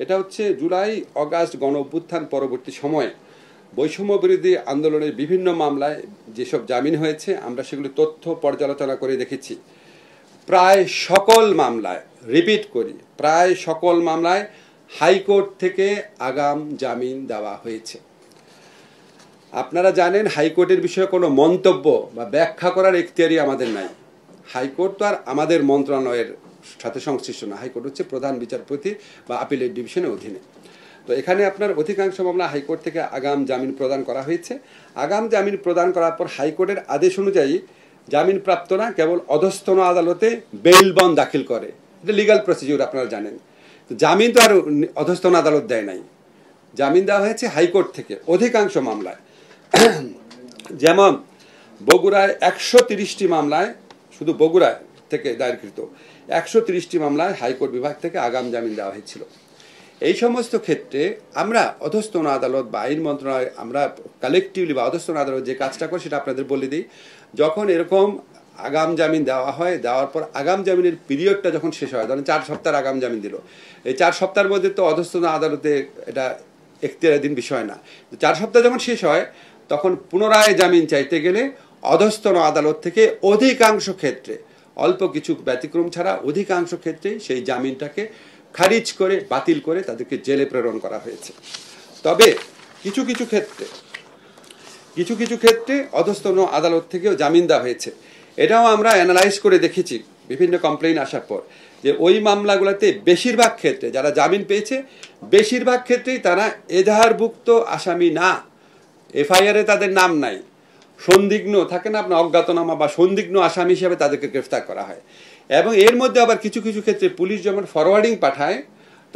এটা হচ্ছে জুলাই অগাস্ট গণ অভ্যুত্থান পরবর্তী সময়ে বৈষম্য বিরোধী আন্দোলনের বিভিন্ন মামলায় যেসব জামিন হয়েছে আমরা সেগুলি তথ্য পর্যালোচনা করে দেখেছি। প্রায় সকল মামলায়, রিপিট করি, প্রায় সকল মামলায় হাইকোর্ট থেকে আগাম জামিন দেওয়া হয়েছে। আপনারা জানেন হাইকোর্টের বিষয়ে কোনো মন্তব্য বা ব্যাখ্যা করার এখতিয়ারই আমাদের নাই। হাইকোর্ট তো আর আমাদের মন্ত্রণালয়ের সাথে সংশ্লিষ্ট না। হাইকোর্ট হচ্ছে প্রধান বিচারপতি বা আপিলেট ডিভিশনের অধীনে। তো এখানে আপনার অধিকাংশ মামলা হাইকোর্ট থেকে আগাম জামিন প্রদান করা হয়েছে। আগাম জামিন প্রদান করার পর হাইকোর্টের আদেশ অনুযায়ী জামিন প্রাপ্তরা কেবল অধস্তন আদালতে বেইল বন্ড দাখিল করে। এটা লিগাল প্রসিডিউর, আপনারা জানেন। জামিন তো আর অধস্তন আদালত দেয় নাই, জামিন দেওয়া হয়েছে হাইকোর্ট থেকে অধিকাংশ মামলায়। যেমন বগুড়ায় 130টি মামলায়, শুধু বগুড়ায় থেকে দায়েরকৃত 130টি মামলায় হাইকোর্ট বিভাগ থেকে আগাম জামিন দেওয়া হয়েছিল। এই সমস্ত ক্ষেত্রে আমরা অধস্তন আদালত বা আইন মন্ত্রণালয়, আমরা কালেকটিভলি বা অধস্তন আদালত যে কাজটা করে সেটা আপনাদের বলে দিই। যখন এরকম আগাম জামিন দেওয়া হয়, দেওয়ার পর আগাম জামিনের পিরিয়ডটা যখন শেষ হয়, ধরেন 4 সপ্তাহ আগাম জামিন দিল, এই 4 সপ্তাহের মধ্যে তো অধস্তন আদালতে এটা এখতিয়ারাধীন বিষয় না। 4 সপ্তাহ যখন শেষ হয় তখন পুনরায় জামিন চাইতে গেলে অধস্তন আদালত থেকে অধিকাংশ ক্ষেত্রে, অল্প কিছু ব্যতিক্রম ছাড়া অধিকাংশ ক্ষেত্রেই সেই জামিনটাকে খারিজ করে, বাতিল করে তাদেরকে জেলে প্রেরণ করা হয়েছে। তবে কিছু কিছু ক্ষেত্রে অধস্তন আদালত থেকেও জামিন দেওয়া হয়েছে। এটাও আমরা অ্যানালাইজ করে দেখেছি বিভিন্ন কমপ্লেইন আসার পর, যে ওই মামলাগুলোতে বেশিরভাগ ক্ষেত্রে যারা জামিন পেয়েছে বেশিরভাগ ক্ষেত্রেই তারা এজাহারভুক্ত আসামি না, এফআইআরে তাদের নাম নাই, সন্দিগ্ন থাকে না আপনার, অজ্ঞাতনামা বা সন্দিগ্ন আসামি হিসেবে তাদেরকে গ্রেফতার করা হয়। এবং এর মধ্যে আবার কিছু ক্ষেত্রে পুলিশ যখন ফরওয়ার্ডিং পাঠায়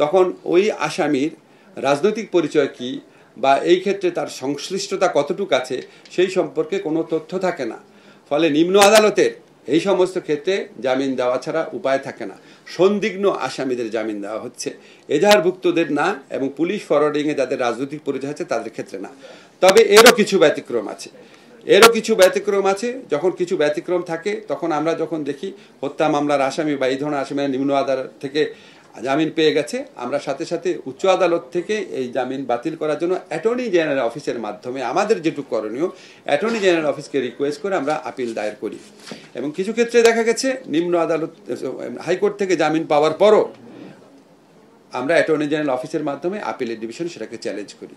তখন ওই আসামির রাজনৈতিক পরিচয় কি বা এই ক্ষেত্রে তার সংশ্লিষ্টতা কতটুকু আছে সেই সম্পর্কে কোনো তথ্য থাকে না। ফলে নিম্ন আদালতের এই সমস্ত ক্ষেত্রে জামিন দেওয়া ছাড়া উপায় থাকে না, সন্দিগ্ন আসামিদের জামিন দেওয়া হচ্ছে, এজাহারভুক্তদের না, এবং পুলিশ ফরওয়ার্ডিংয়ে যাদের রাজনৈতিক পরিচয় আছে তাদের ক্ষেত্রে না। তবে এরও কিছু ব্যতিক্রম আছে। যখন কিছু ব্যতিক্রম থাকে তখন আমরা যখন দেখি হত্যা মামলার আসামি বা এই ধরনের আসামিরা নিম্ন আদালত থেকে জামিন পেয়ে গেছে, আমরা সাথে সাথে উচ্চ আদালত থেকে এই জামিন বাতিল করার জন্য অ্যাটর্নি জেনারেল অফিসের মাধ্যমে আমাদের যেটুকু করণীয় অ্যাটর্নি জেনারেল অফিসকে রিকোয়েস্ট করে আমরা আপিল দায়ের করি। এবং কিছু ক্ষেত্রে দেখা গেছে নিম্ন আদালত, হাইকোর্ট থেকে জামিন পাওয়ার পরও আমরা অ্যাটর্নি জেনারেল অফিসের মাধ্যমে আপিলের ডিভিশন সেটাকে চ্যালেঞ্জ করি।